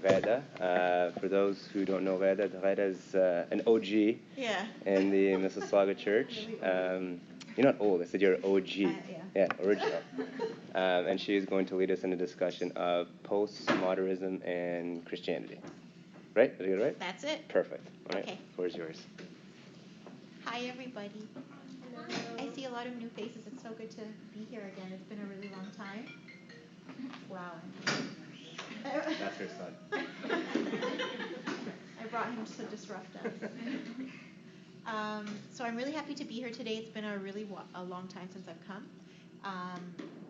Ghada. For those who don't know Ghada is an OG in the Mississauga Church. You're not old, I said you're OG. Yeah, original. And she's going to lead us in a discussion of postmodernism and Christianity. Right? Did I get it right? That's it. Perfect. All right. Okay. The floor is yours. Hi, everybody. I see a lot of new faces. It's so good to be here again. It's been a really long time. Wow. That's her son. I brought him to disrupt us. So I'm really happy to be here today. It's been a long time since I've come.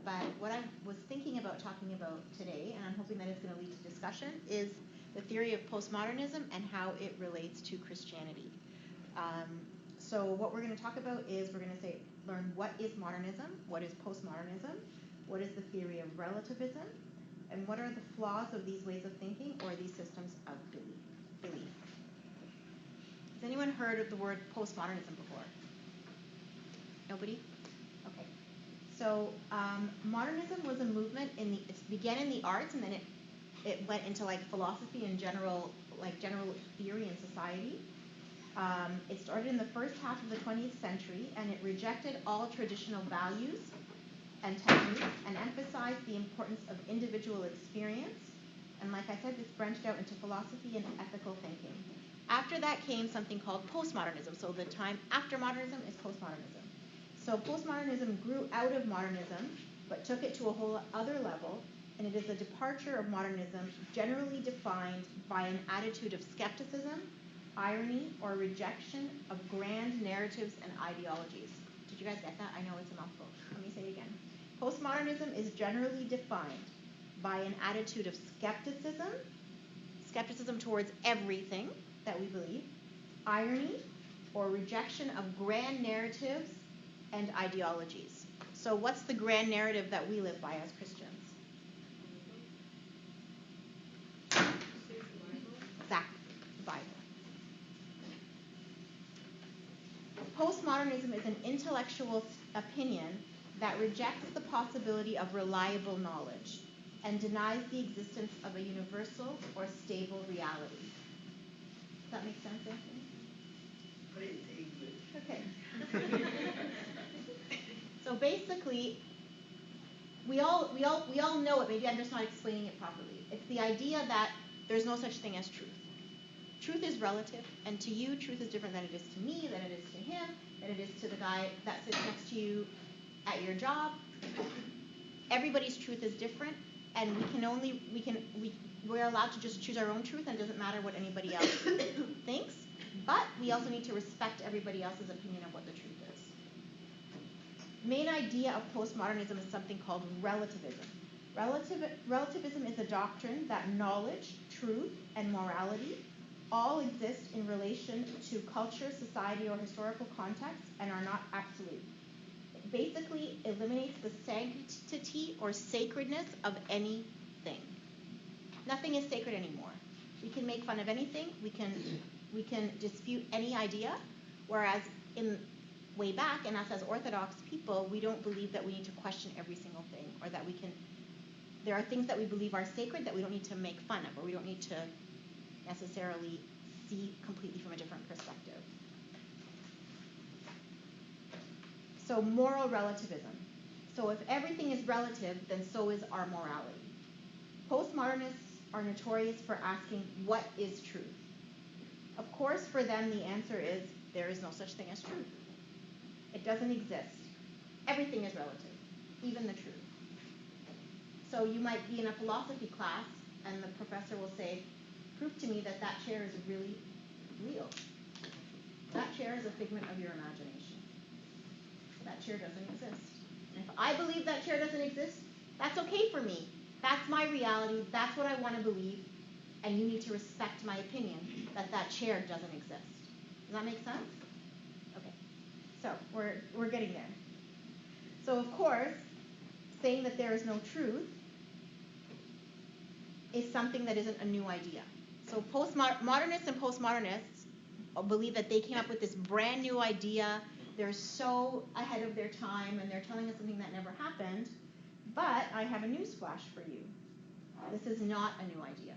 But what I was thinking about talking about today, and I'm hoping that it's going to lead to discussion, is the theory of postmodernism and how it relates to Christianity. So what we're going to talk about is we're going to learn what is modernism, what is postmodernism, what is the theory of relativism, and what are the flaws of these ways of thinking or these systems of belief. Has anyone heard of the word postmodernism before? Nobody? Okay. So modernism was a movement it began in the arts, and then it went into like philosophy and general theory in society. It started in the first half of the 20th century, and it rejected all traditional values and techniques and emphasized the importance of individual experience. And like I said, this branched out into philosophy and ethical thinking. After that came something called postmodernism. So the time after modernism is postmodernism. So postmodernism grew out of modernism, but took it to a whole other level, and it is a departure of modernism generally defined by an attitude of skepticism, irony, or rejection of grand narratives and ideologies. Did you guys get that? I know it's a mouthful. Let me say it again. Postmodernism is generally defined by an attitude of skepticism towards everything that we believe, irony, or rejection of grand narratives and ideologies. So what's the grand narrative that we live by as Christians? Exactly, the Bible. Postmodernism is an intellectual opinion that rejects the possibility of reliable knowledge and denies the existence of a universal or stable reality. Does that make sense, Anthony? Okay. So basically, we all know it. Maybe I'm just not explaining it properly. It's the idea that there's no such thing as truth. Truth is relative, and to you, truth is different than it is to me, than it is to him, than it is to the guy that sits next to you at your job. Everybody's truth is different, and we're allowed to just choose our own truth, and it doesn't matter what anybody else thinks. But we also need to respect everybody else's opinion of what the truth is. The main idea of postmodernism is something called relativism. Relativism is a doctrine that knowledge, truth, and morality all exist in relation to culture, society, or historical context and are not absolute. It basically eliminates the sanctity or sacredness of anything. Nothing is sacred anymore. We can make fun of anything. We can dispute any idea, whereas way back, and us as Orthodox people, we don't believe that we need to question every single thing, or that there are things that we believe are sacred that we don't need to make fun of, or we don't need to necessarily see completely from a different perspective. So moral relativism. So if everything is relative, then so is our morality. Postmodernists are notorious for asking, what is truth? Of course, for them, the answer is, there is no such thing as truth. It doesn't exist. Everything is relative, even the truth. So you might be in a philosophy class, and the professor will say, prove to me that chair is really real. That chair is a figment of your imagination. That chair doesn't exist. And if I believe that chair doesn't exist, that's okay for me. That's my reality. That's what I want to believe. And you need to respect my opinion that chair doesn't exist. Does that make sense? Okay. So we're getting there. So of course, saying that there is no truth is something that isn't a new idea. So modernists and postmodernists believe that they came up with this brand new idea. They're so ahead of their time, and they're telling us something that never happened. But I have a news flash for you. This is not a new idea.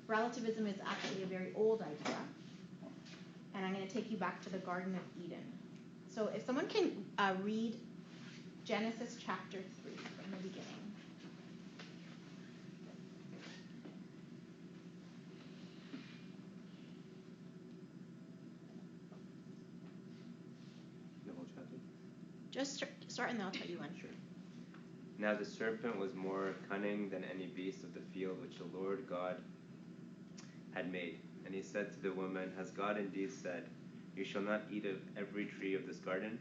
relativism is actually a very old idea. And I'm going to take you back to the Garden of Eden. So if someone can read Genesis chapter 3 from the beginning. The whole chapter? Just start and then I'll tell you when. Sure. Now the serpent was more cunning than any beast of the field which the Lord God had made. And he said to the woman, Has God indeed said, You shall not eat of every tree of this garden?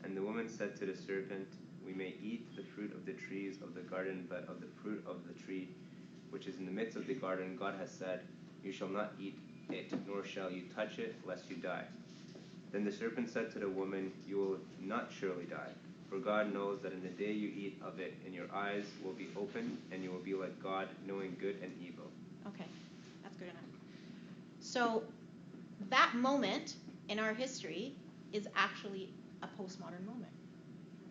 And the woman said to the serpent, We may eat the fruit of the trees of the garden, but of the fruit of the tree which is in the midst of the garden, God has said, You shall not eat it, nor shall you touch it, lest you die. Then the serpent said to the woman, You will not surely die. For God knows that in the day you eat of it, and your eyes will be opened, and you will be like God, knowing good and evil. Okay, that's good enough. So that moment in our history is actually a postmodern moment.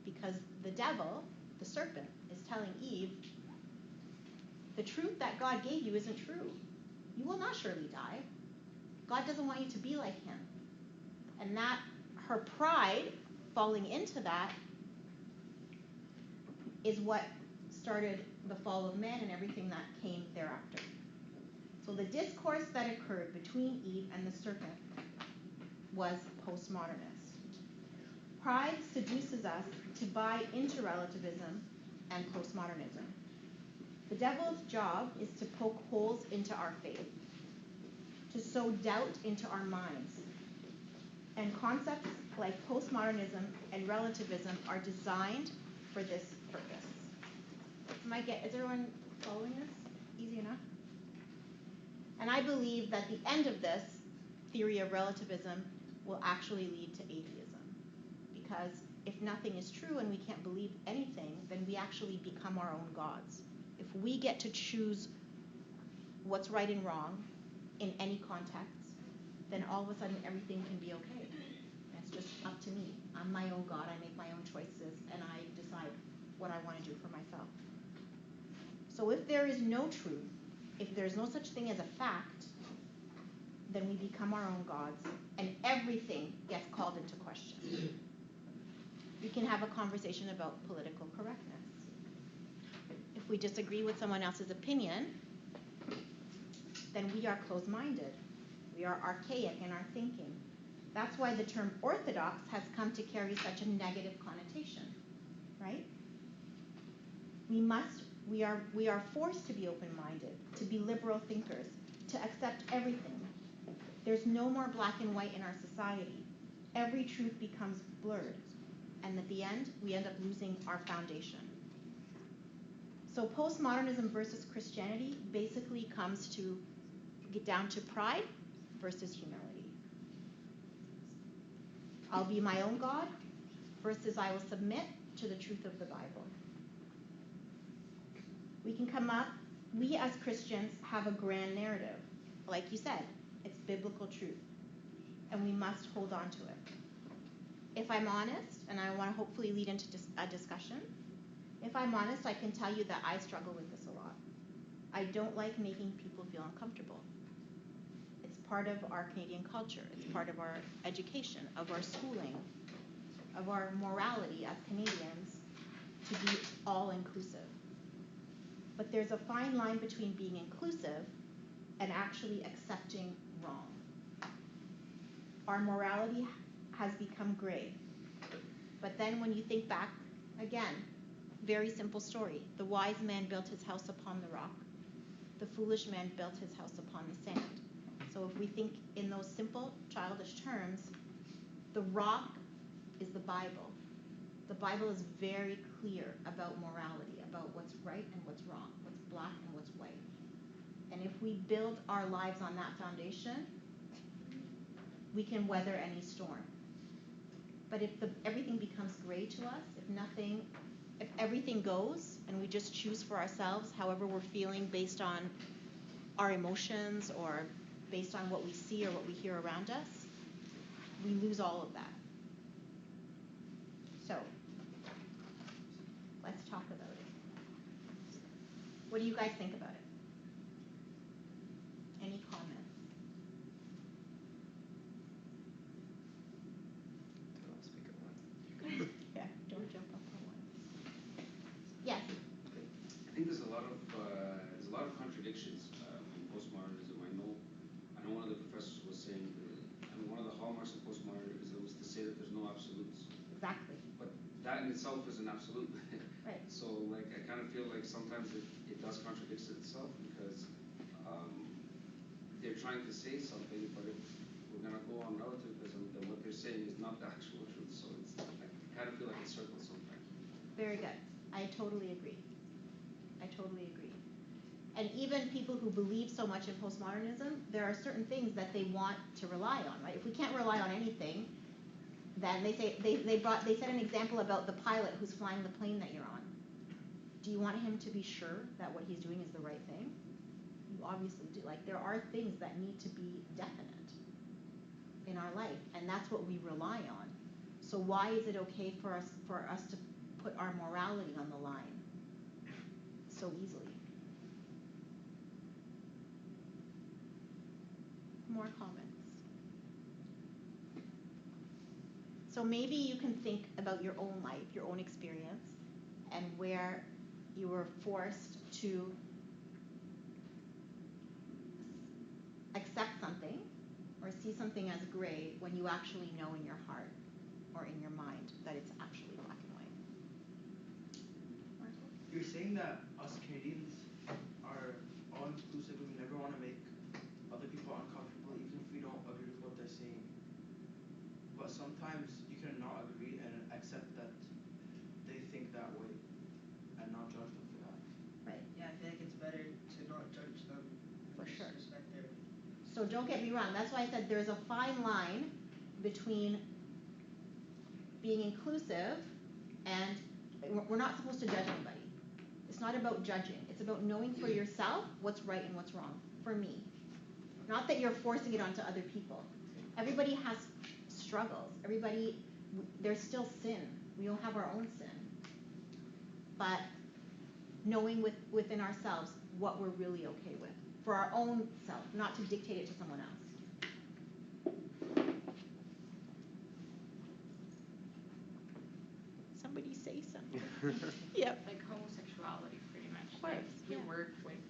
Because the devil, the serpent, is telling Eve, the truth that God gave you isn't true. You will not surely die. God doesn't want you to be like him. And that, her pride falling into that, is what started the fall of man and everything that came thereafter. So the discourse that occurred between Eve and the serpent was postmodernist. Pride seduces us to buy into relativism and postmodernism. The devil's job is to poke holes into our faith, to sow doubt into our minds. And concepts like postmodernism and relativism are designed for this purpose. Is everyone following this? Easy enough? And I believe that the end of this theory of relativism will actually lead to atheism. Because if nothing is true and we can't believe anything, then we actually become our own gods. If we get to choose what's right and wrong in any context, then all of a sudden everything can be okay. It's just up to me. I'm my own God. I make my own choices, and I decide what I want to do for myself. So if there is no truth, if there's no such thing as a fact, then we become our own gods, and everything gets called into question. We can have a conversation about political correctness. If we disagree with someone else's opinion, then we are closed-minded. We are archaic in our thinking. That's why the term orthodox has come to carry such a negative connotation, right? We are forced to be open-minded, to be liberal thinkers, to accept everything. There's no more black and white in our society. Every truth becomes blurred, and at the end, we end up losing our foundation. So postmodernism versus Christianity basically comes to get down to pride versus humility. I'll be my own God versus I will submit to the truth of the Bible. We as Christians have a grand narrative. Like you said, it's biblical truth, and we must hold on to it. If I'm honest, and I want to hopefully lead into a discussion, if I'm honest, I can tell you that I struggle with this a lot. I don't like making people feel uncomfortable. It's part of our Canadian culture. It's part of our education, of our schooling, of our morality as Canadians to be all-inclusive. But there's a fine line between being inclusive and actually accepting wrong. Our morality has become gray. But then when you think back, again, very simple story. The wise man built his house upon the rock. The foolish man built his house upon the sand. So if we think in those simple, childish terms, the rock is the Bible. The Bible is very clear about morality, about what's right and what's wrong, what's black and what's white. And if we build our lives on that foundation, we can weather any storm. But if everything becomes gray to us, if everything goes and we just choose for ourselves however we're feeling based on our emotions or based on what we see or what we hear around us, we lose all of that. So, let's talk about it. What do you guys think about it? kind of feel like sometimes it does contradict itself, because they're trying to say something, but if we're going to go on relativism, then what they're saying is not the actual truth. So it's, I kind of feel like it circles sometimes. Very good. I totally agree. I totally agree. And even people who believe so much in postmodernism, there are certain things that they want to rely on, right? If we can't rely on anything, then they say they said an example about the pilot who's flying the plane that you're on. Do you want him to be sure that what he's doing is the right thing? You obviously do. Like, there are things that need to be definite in our life, and that's what we rely on. So why is it okay for us to put our morality on the line so easily? More comments? So maybe you can think about your own life, your own experience, and where you were forced to accept something or see something as gray when you actually know in your heart or in your mind that it's actually black and white. Marco? You're saying that us Canadians are all inclusive and we never want to make other people uncomfortable even if we don't agree with what they're saying. But sometimes you can not agree and accept that they think that way and not judge them for that. Right. Yeah, I feel like it's better to not judge them. For sure. Respect their opinion. So don't get me wrong. That's why I said there's a fine line between being inclusive and we're not supposed to judge anybody. It's not about judging. It's about knowing for yourself what's right and what's wrong. For me. Not that you're forcing it onto other people. Everybody has struggles. There's still sin. We all have our own sin. But knowing within ourselves what we're really okay with. For our own self, not to dictate it to someone else. Somebody say something. Yep. Like homosexuality, pretty much. Of course, like we yeah. work with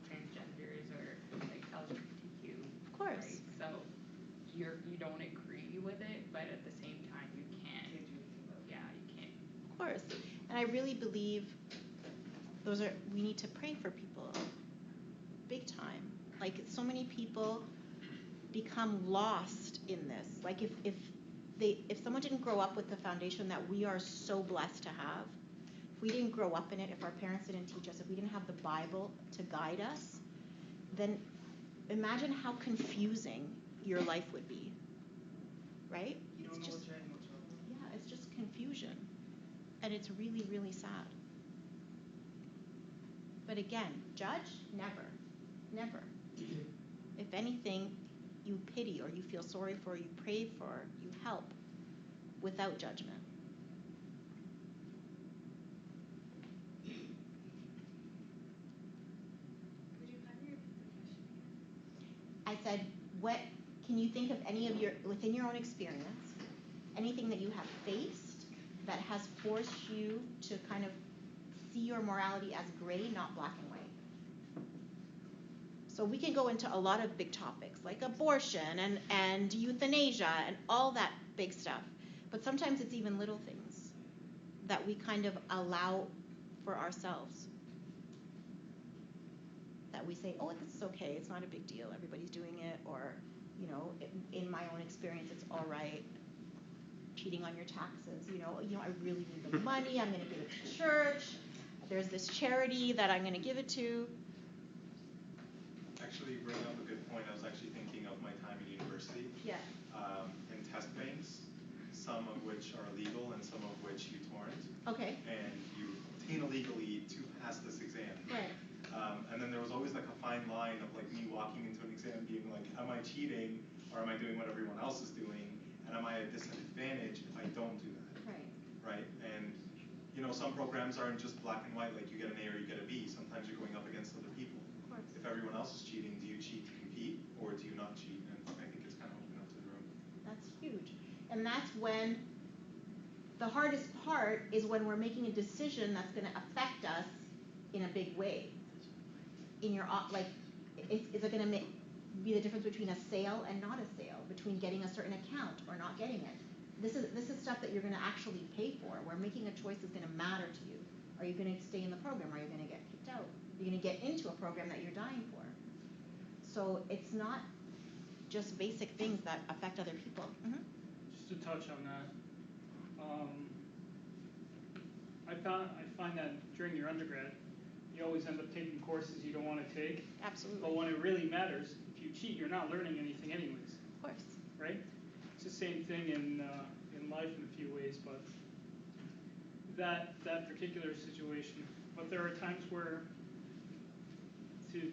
transgenders or like LGBTQ. Of course. Right? So you don't agree with it, but at the same time you can't. Yeah, you can't. Of course. And I really believe we need to pray for people. Big time. Like, so many people become lost in this. Like, if someone didn't grow up with the foundation that we are so blessed to have, if we didn't grow up in it, if our parents didn't teach us, if we didn't have the Bible to guide us, then imagine how confusing your life would be. Right? You don't know what's right and what's wrong. Yeah, it's just confusion. And it's really, really sad. But again, judge? Never. Never. If anything, you pity or you feel sorry for, you pray for, you help without judgment. Would you kindly repeat the question again? I said, what can you think of within your own experience, anything that you have faced that has forced you to kind of see your morality as gray, not black and white? So we can go into a lot of big topics like abortion and euthanasia and all that big stuff. But sometimes it's even little things that we kind of allow for ourselves. That we say, oh, this is okay, it's not a big deal, everybody's doing it, or, in my own experience, it's all right. Cheating on your taxes, I really need the money, I'm going to give it to church. There's this charity that I'm going to give it to. Actually, you bring up a good point. I was actually thinking of my time in university. Yeah. In test banks, some of which are legal and some of which you torrent. Okay. And you obtain illegally to pass this exam. Right. And then there was always like a fine line of like me walking into an exam being like, am I cheating or am I doing what everyone else is doing? And am I at disadvantage if I don't do that? Right. Right. And some programs aren't just black and white, like you get an A or you get a B. Sometimes you're going up against other people. Of course. If everyone else is cheating, do you cheat to compete or do you not cheat? And I think it's kind of open up to the room. That's huge. And that's when the hardest part is when we're making a decision that's going to affect us in a big way. Is it going to be the difference between a sale and not a sale, between getting a certain account or not getting it? This is stuff that you're going to actually pay for, where making a choice is going to matter to you. Are you going to stay in the program? Are you going to get kicked out? Are you going to get into a program that you're dying for? So it's not just basic things that affect other people. Mm-hmm. Just to touch on that, I find that during your undergrad, you always end up taking courses you don't want to take. Absolutely. But when it really matters, if you cheat, you're not learning anything anyways. Of course. Right? It's the same thing in life in a few ways, but that particular situation. But there are times where to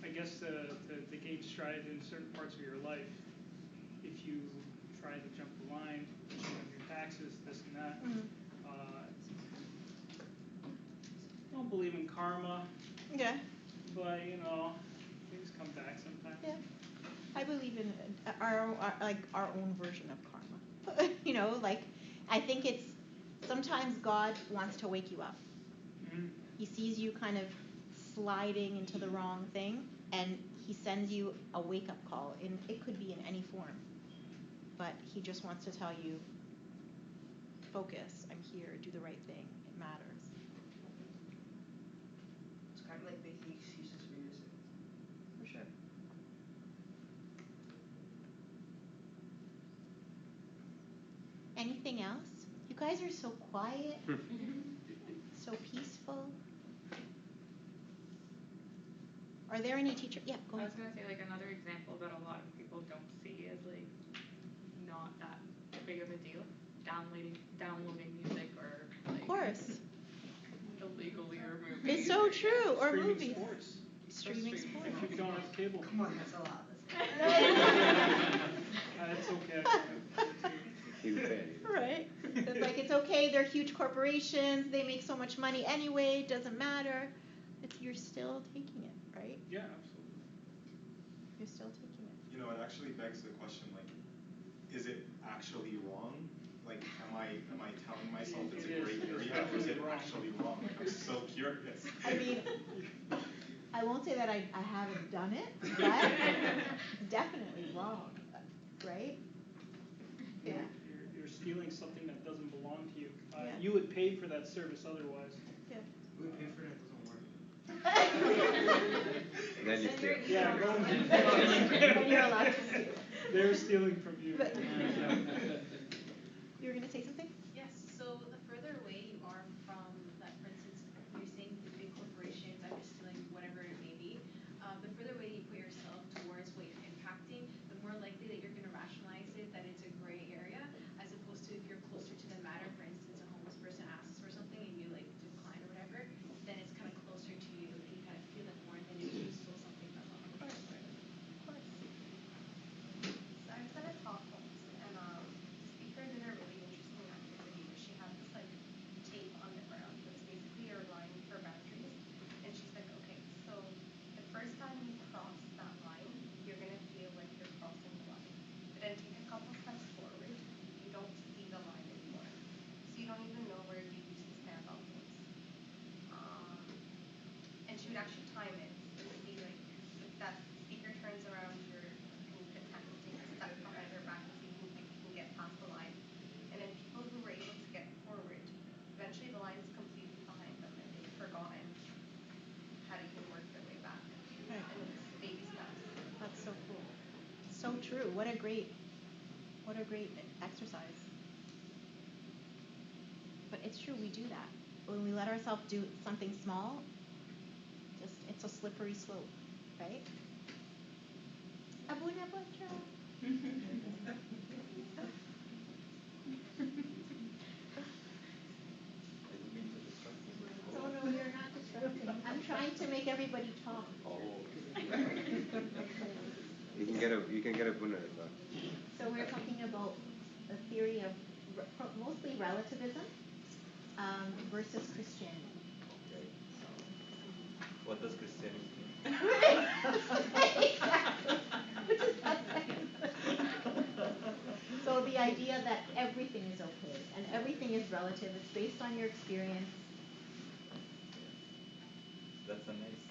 I guess to gain stride in certain parts of your life, if you try to jump the line, you know, your taxes, this and that. Mm-hmm. I don't believe in karma. Yeah. But you know, things come back sometimes. Yeah. I believe in our own version of karma. You know, like I think it's sometimes God wants to wake you up. Mm-hmm. He sees you kind of sliding into the wrong thing, and he sends you a wake-up call. And it could be in any form, but he just wants to tell you, focus. I'm here. Do the right thing. It matters. It's kind of like making excuses for your sins. For sure. Anything else? You guys are so quiet, so peaceful. Are there any teachers? Yeah, go I ahead. was gonna say, like, another example that a lot of people don't see is like not that big of a deal. Downloading music or like Of course. illegally or movies. It's so true. Or Streaming movies. sports. Streaming sports. If you don't have cable. Come on, that's a lot. It's okay. Right. It's like it's okay. They're huge corporations. They make so much money anyway. Doesn't matter. You're still taking it, right? Yeah, absolutely. You're still taking it. You know, it actually begs the question, like, is it actually wrong? Like, am I telling myself it's a great area, or is it actually wrong? Like, I'm so curious. I mean, I won't say that I haven't done it, but it's definitely wrong, right? Yeah. You're stealing something that doesn't belong to you. Yeah. You would pay for that service otherwise. Yeah. We pay for it, it doesn't work. And then you steal. Yeah, And you're allowed to steal. They're stealing from you. But you were going to say something? Yes, so the further away you are from that, for instance, you're saying the big corporations, I'm just stealing whatever it may be, the further away you put yourself towards what you're impacting, the more likely that you're going to rationalize it, that it's a gray area, as opposed to if you're closer to the matter, for instance, a homeless person asks for something and you like decline or whatever, then it's kind of closer to you and you kind of feel it more than if you stole something from a homeless person. So I was at a talk once, and the speaker did a really interesting activity where she had this like tape on the ground that's basically your line for boundaries, and she's like, okay, so the first time you cross that line, you're gonna feel like you're crossing the line, but then take a couple steps forward, you don't see the line anymore, so you don't even know where you used to stand on things. And she would actually time it to see like if that speaker turns around, you're attempt to take a step behind her back to see if you can get past the line. And then people who were able to get forward, eventually the line is completely behind them and they've forgotten how to even work their way back. Right. And it's baby steps. That's so cool. So true. What a great exercise. But it's true, we do that. When we let ourselves do something small, just it's a slippery slope, right? Abuna Batra. Oh no, you're not disrupting. I'm trying to make everybody talk. Oh. You can get a bunna as well. So we're talking about a theory of mostly relativism versus Christianity. Okay. What does Christianity mean? Exactly. Which is so the idea that everything is okay and everything is relative. It's based on your experience. That's a nice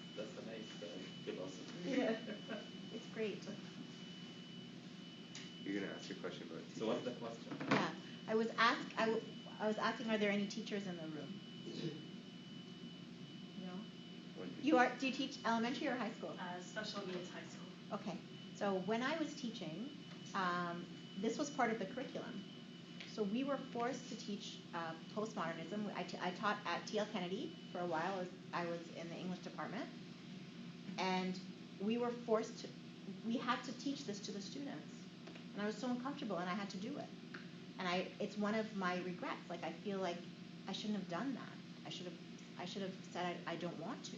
philosophy. Yeah. It's great. You're gonna ask a question about teachers. So what's the question? Yeah, I was asked. I was asking, are there any teachers in the room? No? Do you teach elementary or high school? Special needs high school. Okay. So when I was teaching, this was part of the curriculum. So we were forced to teach postmodernism. I taught at T.L. Kennedy for a while. I was in the English department. And we had to teach this to the students. And I was so uncomfortable, and I had to do it. And it's one of my regrets. Like, I feel like I shouldn't have done that. I should have said I don't want to,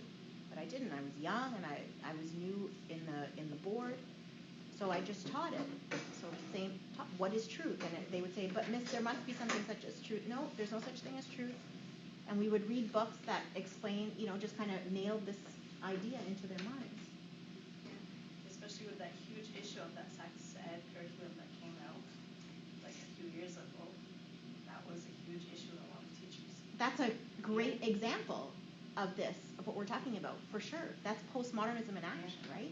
but I didn't. I was young, and I was new in the board, so I just taught it. So what is truth? And they would say, but Miss, there must be something such as truth. No, there's no such thing as truth. And we would read books that explain, just kind of nailed this idea into their minds. Especially with that huge issue of that sex ed curriculum that came out like a few years ago. That was a huge issue with a lot of teachers. That's a great example of this, of what we're talking about, for sure. That's postmodernism in action, right?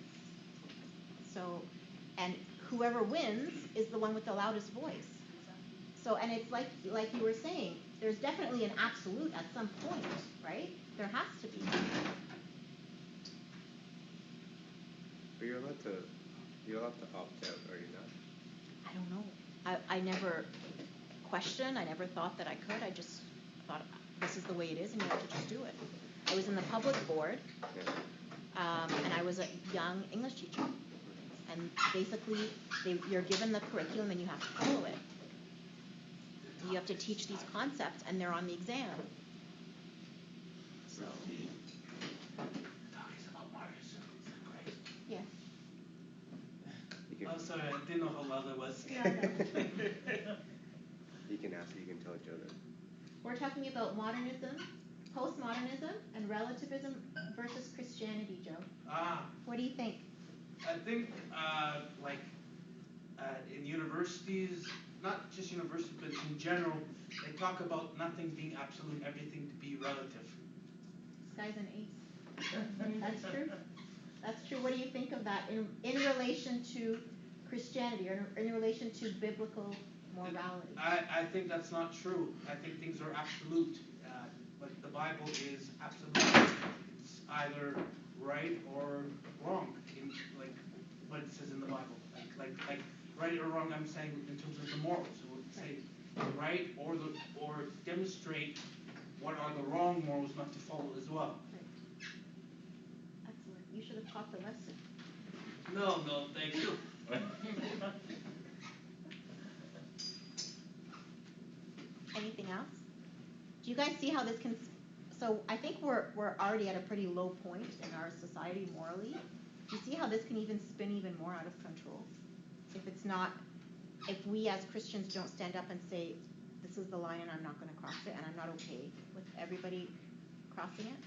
So, and whoever wins is the one with the loudest voice. So, and it's like you were saying, there's definitely an absolute at some point, right? There has to be. But you're allowed to opt out, are you not? I don't know. I never questioned. I never thought that I could. I just thought this is the way it is, and you have to just do it. I was in the public board, and I was a young English teacher. And basically, you're given the curriculum, and you have to follow it. You have to teach these concepts, and they're on the exam. So. Yes. Oh, sorry, I didn't know how loud it was. No, no. You can tell Joe that. We're talking about modernism, postmodernism, and relativism versus Christianity, Joe. What do you think? I think, in universities, not just universities, but in general, they talk about nothing being absolute, everything to be relative. This guy's an ace. That's true. That's true. What do you think of that in relation to Christianity, or in relation to biblical morality? I think that's not true. I think things are absolute. Like the Bible is absolute. It's either right or wrong, in like what it says in the Bible. Like right or wrong, I'm saying in terms of the morals. So it would say right or demonstrate what are the wrong morals not to follow as well. Right. Excellent. You should have taught the lesson. No, thank you. Anything else? Do you guys see how this can? So I think we're already at a pretty low point in our society morally. Do you see how this can even spin even more out of control? If we as Christians don't stand up and say, this is the line and I'm not going to cross it, and I'm not okay with everybody crossing it?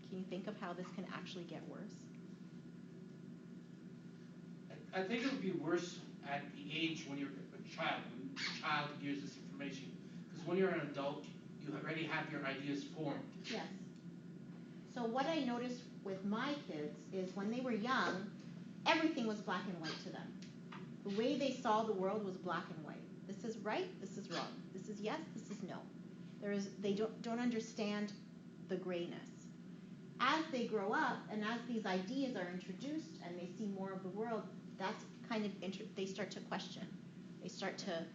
Can you think of how this can actually get worse? I think it would be worse at the age when you're a child, when a child hears this information. Because when you're an adult, you already have your ideas formed. Yes. So what I noticed with my kids is when they were young, everything was black and white to them. The way they saw the world was black and white. This is right, this is wrong. This is yes, this is no. They don't understand the grayness. As they grow up, and as these ideas are introduced and they see more of the world, that's kind of they start to question. They start to,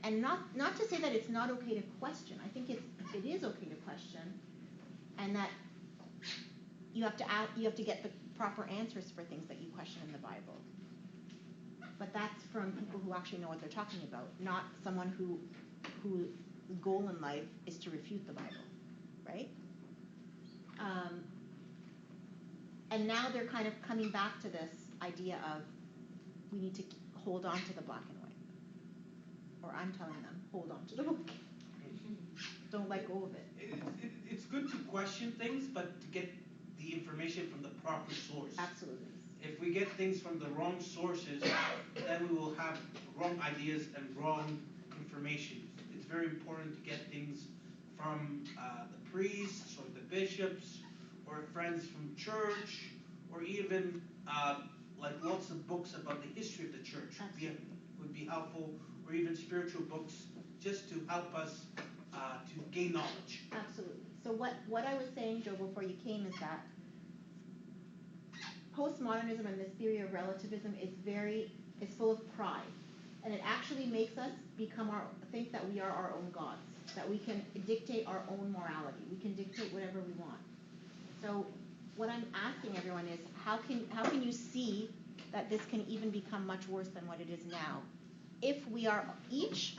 and not to say that it's not okay to question. I think it is okay to question, and that you have to get the proper answers for things that you question in the Bible. But that's from people who actually know what they're talking about, not someone whose goal in life is to refute the Bible, right? And now they're kind of coming back to this idea of we need to hold on to the black and white. Or I'm telling them, hold on to the book. Don't let go of it. It's good to question things, but to get the information from the proper source. Absolutely. If we get things from the wrong sources, then we will have wrong ideas and wrong information. It's very important to get things from the priests or the bishops or friends from church, or even like lots of books about the history of the church would be helpful, or even spiritual books just to help us to gain knowledge. Absolutely. So what I was saying, Joe, before you came is that postmodernism and this theory of relativism is full of pride. And it actually makes us think that we are our own gods, that we can dictate our own morality. We can dictate whatever we want. So what I'm asking everyone is, how can you see that this can even become much worse than what it is now, if we are each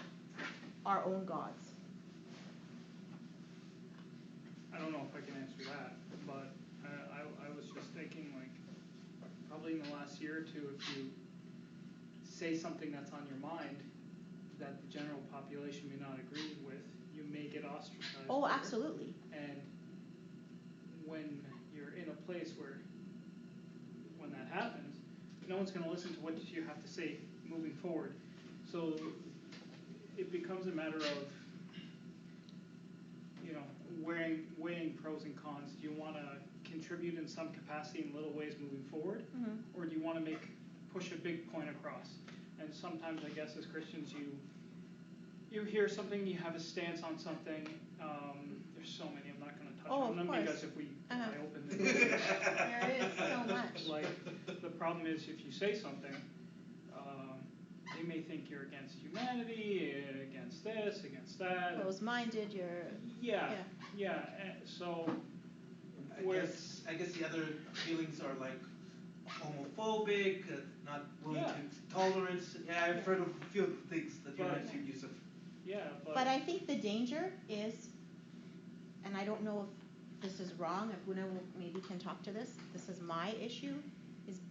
our own gods? I don't know if I can answer that, but I was just thinking, like, probably in the last year or two, if you say something that's on your mind that the general population may not agree with, you may get ostracized. Oh, absolutely. And when you're in a place where, when that happens, no one's going to listen to what you have to say moving forward. So it becomes a matter of, weighing pros and cons. Do you want to contribute in some capacity in little ways moving forward, or do you want to push a big point across? And sometimes, I guess, as Christians, you hear something, you have a stance on something. There's so many. I'm not going to touch on them because if I open the door, there is so much. Like, the problem is, if you say something, they may think you're against humanity, against this, against that. Close-minded, Yeah. So, I guess the other feelings are like homophobic, not willing to tolerance. Yeah, I've heard of a few things that you mentioned, Yusuf. Yeah, but I think the danger is, and I don't know if this is wrong, if Una maybe can talk to this, this is my issue, is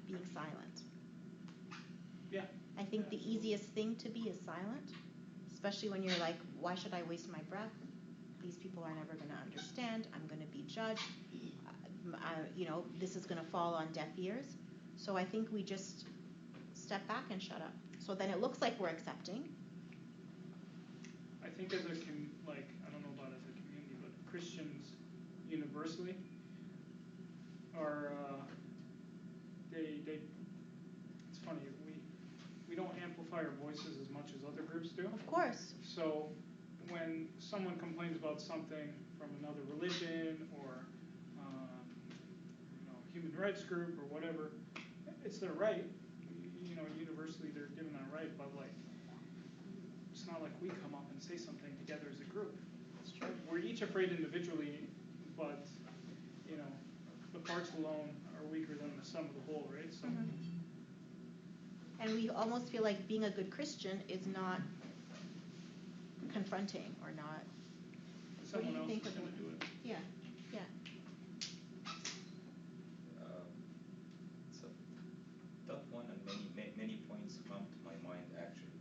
being silent. Yeah. I think the easiest thing to be is silent, especially when you're like, why should I waste my breath? These people are never going to understand. I'm going to be judged. This is going to fall on deaf ears. So I think we just step back and shut up. So then it looks like we're accepting. I think I don't know about as a community, but Christians universally are, it's funny, we don't amplify our voices as much as other groups do. Of course. So when someone complains about something from another religion or human rights group or whatever, it's their right. Universally they're given that right, but it's not like we come up and say something together as a group. That's true. We're each afraid individually, but the parts alone are weaker than the sum of the whole, right? So. And we almost feel like being a good Christian is not confronting or not. Someone else is going to do it. Yeah. It's a tough one, and many points come to my mind actually.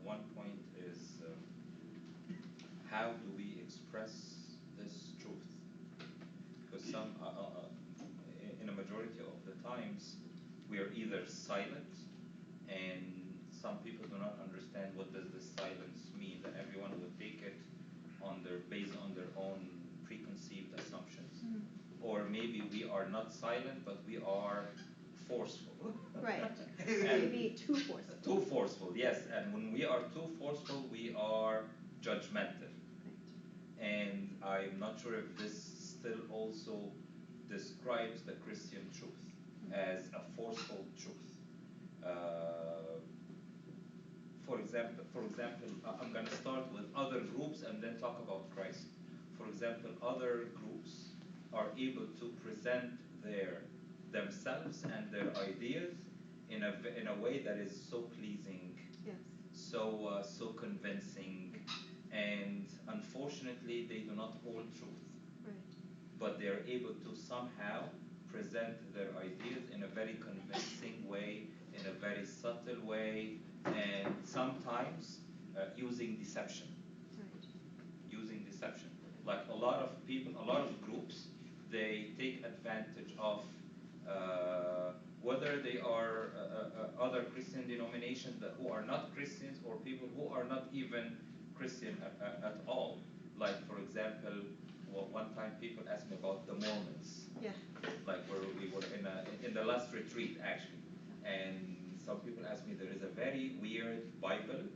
One point is how do we express this truth? Because in a majority of the times, we are either silent, and some people do not understand what does this silence mean, that everyone would take it based on their own preconceived assumptions. Or maybe we are not silent, but we are forceful. Right. Maybe too forceful. Too forceful, yes. And when we are too forceful, we are judgmental. Right. And I'm not sure if this still also describes the Christian truth as a forceful truth. For example, I'm going to start with other groups and then talk about Christ. For example, other groups are able to present themselves and their ideas in a way that is so pleasing, yes. so convincing, and unfortunately they do not hold truth. Right. But they are able to somehow present their ideas in a very convincing way, in a very subtle way, and sometimes using deception. Right. Using deception. Like a lot of people, a lot of groups, they take advantage of whether they are other Christian denominations who are not Christians, or people who are not even Christian at all. Like, for example, one time people asked me about the Mormons. Yeah. Like where we were in the last retreat actually, and some people asked me, there is a very weird Bible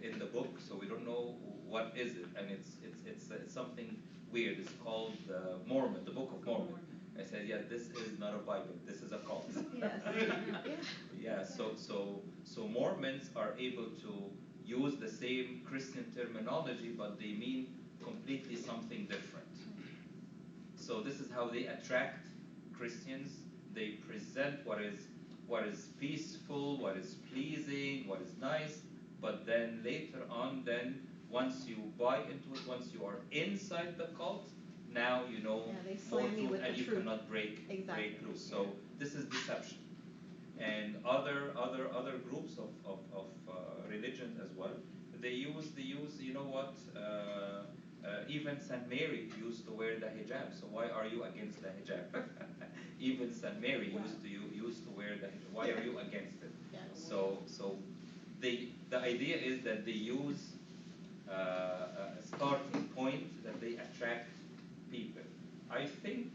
in the book, so we don't know what is it, and it's something weird. It's called Mormon, the Book of Mormon. I said, yeah, this is not a Bible. This is a cult. Yes. Yeah. So Mormons are able to use the same Christian terminology, but they mean completely something different. So this is how they attract Christians. They present what is peaceful, what is pleasing, what is nice, but then later on, then once you buy into it, once you are inside the cult, now you know more truth and you cannot break loose. So this is deception. And other groups of religions as well, they use you know what, even Saint Mary used to wear the hijab. So why are you against the hijab? Even Saint Mary used to wear the hijab. Why are you against it? So the idea is that they use a starting point that they attract people. I think,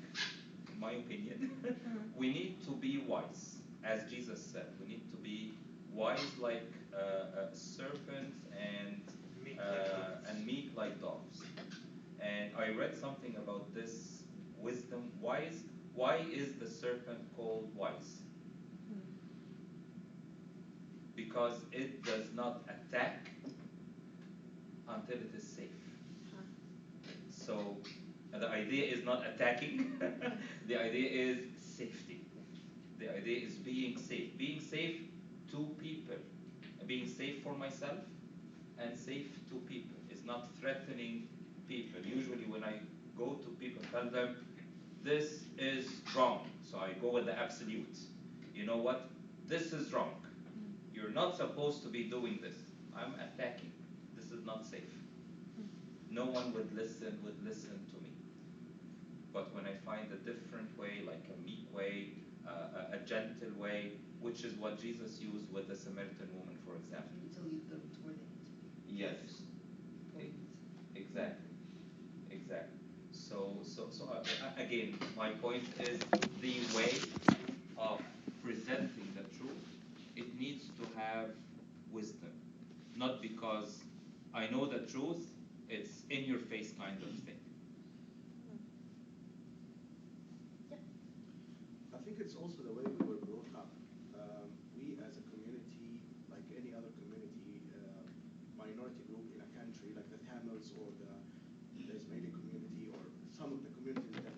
in my opinion, we need to be wise. As Jesus said, we need to be wise like serpents and meek like doves. And I read something about this wisdom. Wise. Why is the serpent called wise? Because it does not attack until it is safe. So the idea is not attacking. The idea is safety. The idea is being safe. Being safe to people. Being safe for myself and safe to people. It's not threatening people. Usually when I go to people, tell them, this is wrong. So I go with the absolute. You know what? This is wrong. You're not supposed to be doing this. I'm attacking. This is not safe. No one would listen to me. But when I find a different way, like a meek way, a gentle way, which is what Jesus used with the Samaritan woman, for example. To lead them to where they need to be. Yes. Exactly. So again, my point is the way of presenting the truth. It needs to have wisdom, not because I know the truth. It's in your face kind of thing. I think it's also the way we were brought up. We as a community, like any other community, minority group in a country, like the Tamils or the Ismaili community or some of the communities that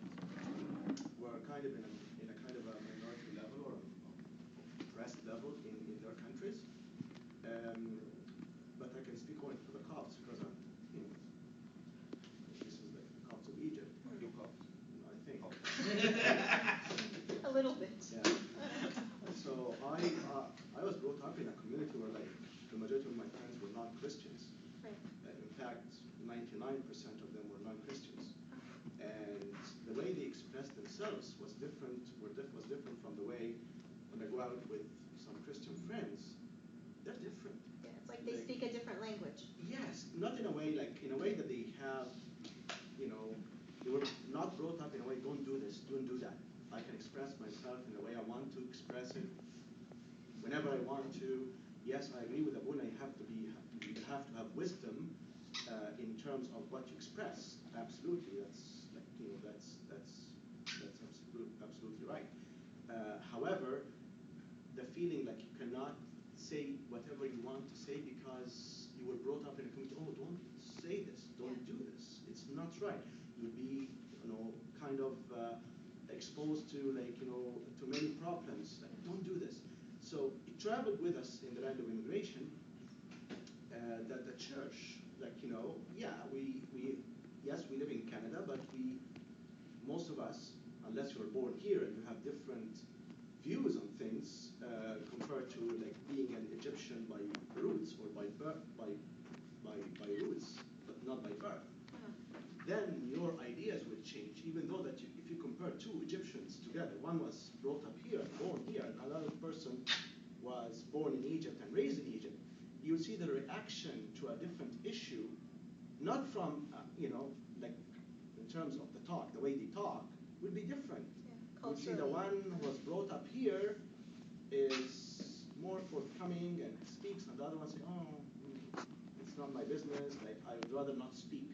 were kind of in a kind of a minority level or oppressed level in their countries. But I can speak only for the Copts because I'm, this is the Copts of Egypt. You Copts? I think. A little bit. Yeah. So I was brought up in a community where like the majority of my friends were non-Christians. Right. In fact, 99% of them were non-Christians. And the way they expressed themselves was different from the way when I go out with some Christian friends, they're different. Yeah, it's like they speak a different language. Yes, not in a way that they have, they were not brought up in a way, don't do this, don't do that. I can express myself in the way I want to express it, whenever I want to. Yes, I agree with Abuna, you have to have wisdom in terms of what you express. Absolutely, that's absolutely right. However, the feeling like you cannot say whatever you want to say because you were brought up in a community. Oh, don't say this, don't do this. It's not right. You'll be, kind of exposed to to many problems. Like, don't do this. So it traveled with us in the land of immigration. That the church, we live in Canada, but most of us, unless you're born here and you have different views on things compared to being an Egyptian by roots or by birth, by roots, but not by birth, then your ideas would change. Even though that if you compare two Egyptians together, one was brought up here, born here, and another person was born in Egypt and raised in Egypt, you see the reaction to a different issue, not from in terms of the talk, the way they talk, would be different. You see the one who was brought up here is more forthcoming and speaks, and the other one say, oh, not my business, like I would rather not speak.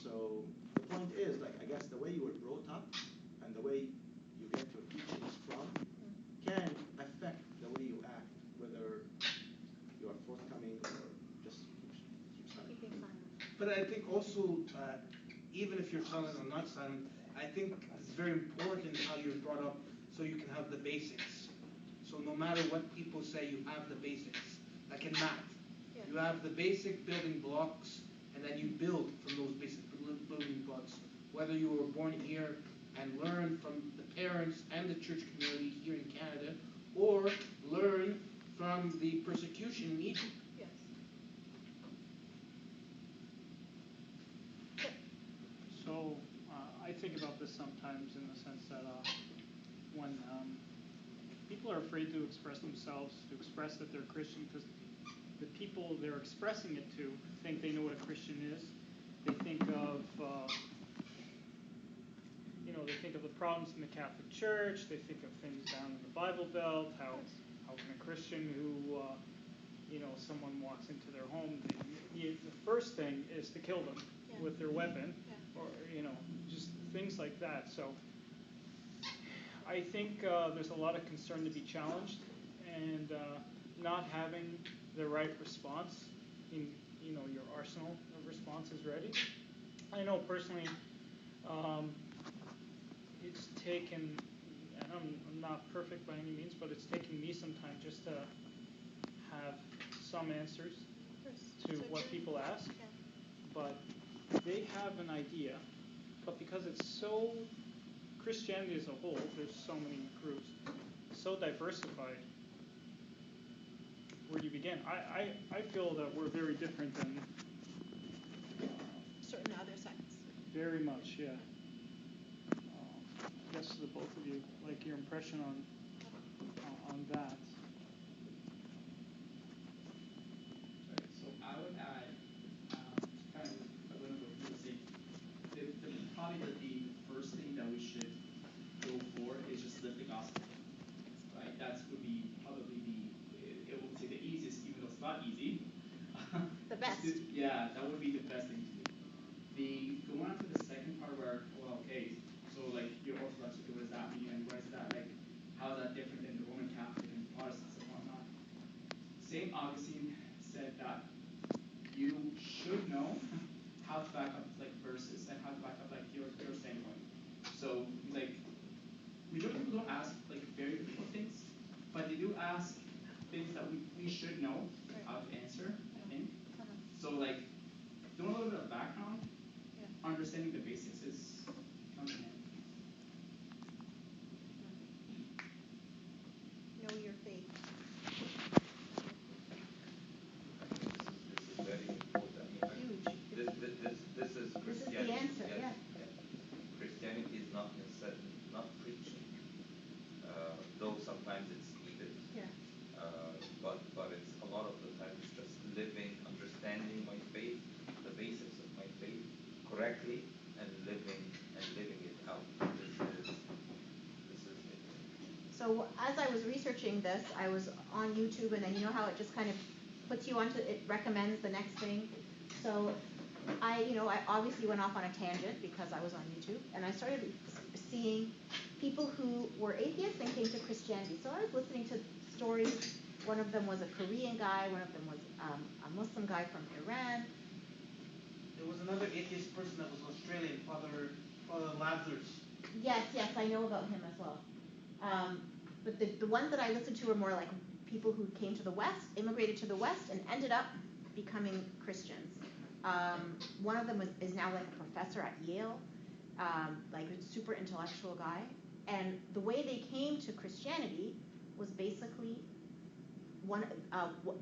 So the point is, like, I guess the way you were brought up and the way you get your teachings from can affect the way you act, whether you are forthcoming or just keep silent. But I think also, even if you're silent or not silent, I think it's very important how you're brought up so you can have the basics. So no matter what people say, you have the basics. Like in math, you have the basic building blocks, and then you build from those basic building blocks. Whether you were born here and learn from the parents and the church community here in Canada, or learn from the persecution in Egypt. So I think about this sometimes in the sense that when people are afraid to express themselves, to express that they're Christian, because the people they're expressing it to think they know what a Christian is. They think of, they think of the problems in the Catholic Church. They think of things down in the Bible Belt. How can a Christian who, someone walks into their home, the first thing is to kill them with their weapon, or just things like that. So I think there's a lot of concern to be challenged, and not having the right response in your arsenal of responses ready. I know personally, it's taken, and I'm not perfect by any means, but it's taken me some time just to have some answers to what people ask. But they have an idea, but because it's so, Christianity as a whole, there's so many groups, so diversified, where do you begin? I feel that we're very different than certain other sects. Very much, yeah. I guess the both of you, like your impression on that. So I would add, kind of a little bit what you were saying. Probably the first thing that we should go for is just live the gospel, right? That would be probably it would say the easiest, even though it's not easy. The best. Yeah, that would be the best thing to do. Going on to the second part where, okay, so like your Orthodox, okay, what does that mean, and what is that, like, how is that different than the Roman Catholic and Protestants and whatnot? St. Augustine said that you should know how to back up like verses and how to back up like your standpoint. So like, majority of people don't ask like very difficult things, but they do ask things that we should know how to answer, I think. So like, doing a little bit of background, understanding the basics is comes in handy. Know your faith. This is very important. I mean, this is Christianity. This is the answer, yes. Christianity is not necessarily not preaching, though sometimes it's needed. But it's a lot of the time it's just living, understanding my faith, the basics of my faith correctly, and living it out. This is it. So as I was researching this, I was on YouTube, and then you know how it just kind of puts you onto, it recommends the next thing. So I obviously went off on a tangent because I was on YouTube, and I started seeing people who were atheists and came to Christianity. So I was listening to stories. One of them was a Korean guy. One of them was a Muslim guy from Iran. There was another atheist person that was Australian, Father Lazarus. Yes, I know about him as well. But the ones that I listened to were more like people who came to the West, immigrated to the West, and ended up becoming Christians. One of them is now like a professor at Yale, like a super intellectual guy. And the way they came to Christianity was basically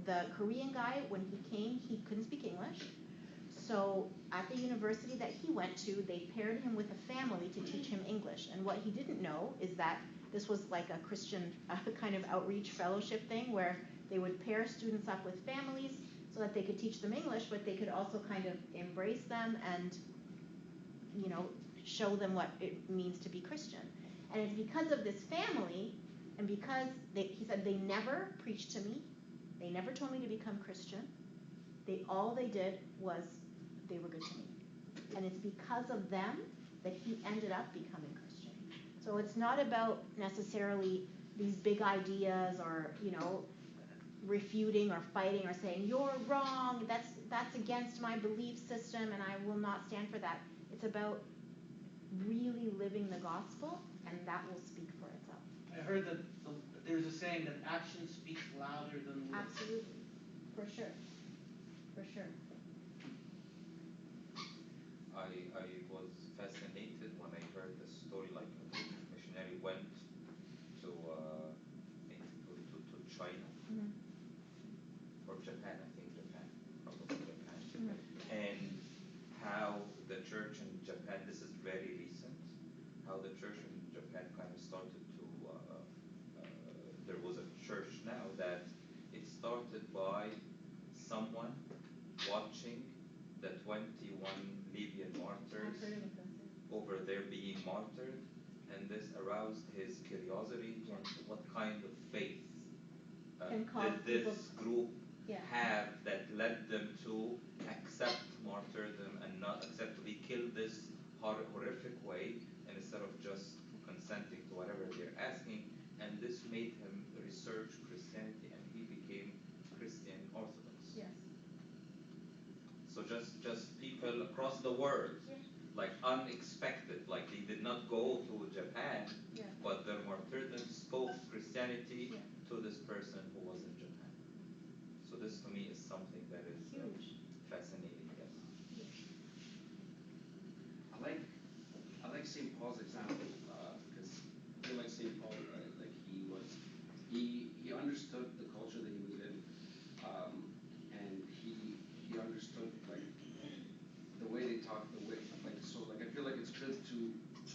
the Korean guy, when he came, he couldn't speak English. So at the university that he went to, they paired him with a family to teach him English. And what he didn't know is that this was like a Christian kind of outreach fellowship thing where they would pair students up with families so that they could teach them English, but they could also kind of embrace them and, show them what it means to be Christian. And it's because of this family, and because he said they never preached to me, they never told me to become Christian, All they did was they were good to me. And it's because of them that he ended up becoming Christian. So it's not about necessarily these big ideas or, refuting or fighting or saying, you're wrong, that's against my belief system and I will not stand for that. It's about really living the gospel, and that will speak for itself. I heard that there's a saying that action speaks louder than words. Absolutely. For sure. For sure. I was fascinated when I heard the story, like a British missionary went to China or Japan, I think Japan, probably Japan, and how the church in Japan, this is very recent, how the church in Japan kind of started to, there was a church now that it started by someone watching the 21 Libyan martyrs over there being martyred, and this aroused his curiosity to understand what kind of faith did this group have that led them to accept martyrdom and not accept to be killed this horrific way, and instead of just consenting to whatever they're asking, and this made him research Christianity, and he became Christian Orthodox. Yes. So just people across the world, like unexpected, like they did not go to Japan, but their martyrdom spoke Christianity to this person who was in Japan. So this to me is something that is fascinating. Yes. I like St. Paul's example because I feel like St. Paul, right? Like he understood the culture that he was in, and he understood like the way they talk, the way like so like I feel like it's good to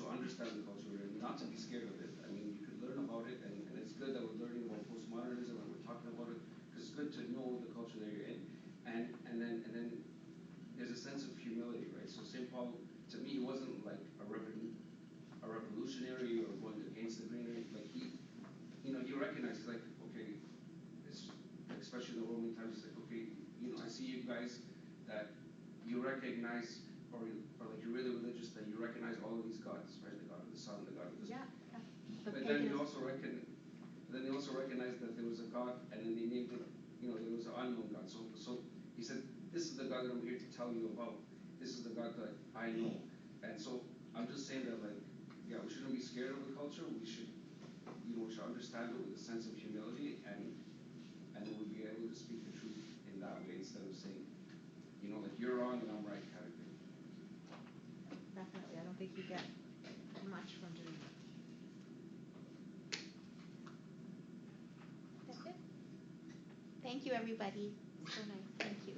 understand the culture and not to be scared of it. I mean, you could learn about it, and it's good that we're learning about postmodernism and we're talking about it because it's good to know the culture that you're in, and then there's a sense of humility, right? So St. Paul, to me, he wasn't like a revolutionary or going against the grain. Like he recognizes like, okay, it's, especially in the Roman times, he's like, okay, I see you guys that you recognize, or like you're really religious, that you recognize all of these gods, right? The God of the sun, the God of the sun. But then you also they also recognized that there was a God, and then they named it, there was an unknown God. So he said, this is the God that I'm here to tell you about. This is the God that I know. And so I'm just saying that, like, yeah, we shouldn't be scared of the culture. We should, we should understand it with a sense of humility, and then we'll be able to speak the truth in that way instead of saying, like you're wrong and I'm right kind of thing. Definitely, I don't think you get much from doing that. That's it. Thank you, everybody. So nice. Thank you.